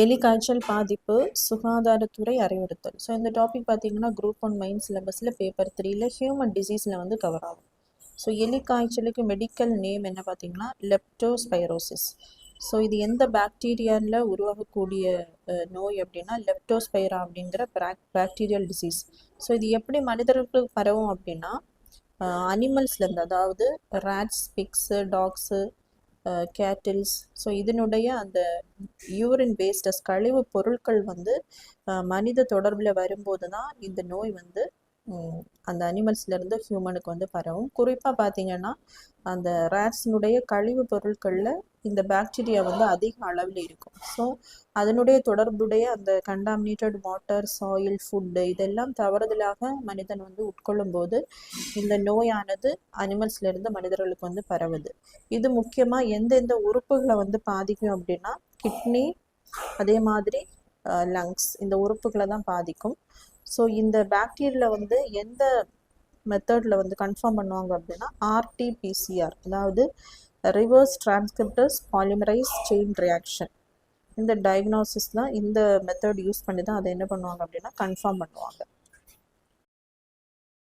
எலி காய்ச்சல் பாதிப்பு சுகாதாரத்துறை அறிவுறுத்தல். ஸோ இந்த டாபிக் பார்த்தீங்கன்னா குரூப் 1 மெயின் சிலபஸில் பேப்பர் 3ல ஹியூமன் டிசீஸில் வந்து கவர் ஆகும். ஸோ எலி காய்ச்சலுக்கு மெடிக்கல் நேம் என்ன பார்த்தீங்கன்னா லெப்டோஸ்பைரோசிஸ். ஸோ இது எந்த பாக்டீரியாவில் உருவாகக்கூடிய நோய் அப்படின்னா லெப்டோஸ்பைரா அப்படிங்கிற பாக்டீரியல் டிசீஸ். ஸோ இது எப்படி மனிதர்களுக்கு பரவும் அப்படின்னா அனிமல்ஸ்லேருந்து, அதாவது ரேட்ஸ், பிக்ஸு, டாக்ஸு, கேட்டில்ஸ். ஸோ இதனுடைய அந்த யூரின் வேஸ்டஸ், கழிவு பொருட்கள் வந்து மனித தொடர்பில் வரும்போது தான் இந்த நோய் வந்து அந்த அனிமல்ஸ்லேருந்து ஹியூமனுக்கு வந்து பரவும். குறிப்பாக பார்த்தீங்கன்னா அந்த ரேட்ஸினுடைய கழிவு பொருட்களில் இந்த பாக்டீரியா வந்து அதிக அளவில் இருக்கும். ஸோ அதனுடைய தொடர்புடைய அந்த கண்டாமினேட்டட் வாட்டர், சாயில், ஃபுட்டு இதெல்லாம் தவறுதலாக மனிதன் வந்து உட்கொள்ளும் போது இந்த நோயானது அனிமல்ஸ்லேருந்து மனிதர்களுக்கு வந்து பரவுது. இது முக்கியமாக எந்தெந்த உறுப்புகளை வந்து பாதிக்கும் அப்படின்னா கிட்னி, அதே மாதிரி லங்ஸ், இந்த உறுப்புகளை தான் பாதிக்கும். ஸோ இந்த பாக்டீரியாவில் வந்து எந்த மெத்தடில் வந்து கன்ஃபார்ம் பண்ணுவாங்க அப்படின்னா RT-PCR, அதாவது ரிவர்ஸ் டிரான்ஸ்கிரிப்டஸ் பாலிமரைஸ் செயின் ரியாக்ஷன். இந்த டயக்னோசிஸ் தான், இந்த மெத்தட் யூஸ் பண்ணி தான் அதை என்ன பண்ணுவாங்க அப்படின்னா கன்ஃபார்ம் பண்ணுவாங்க.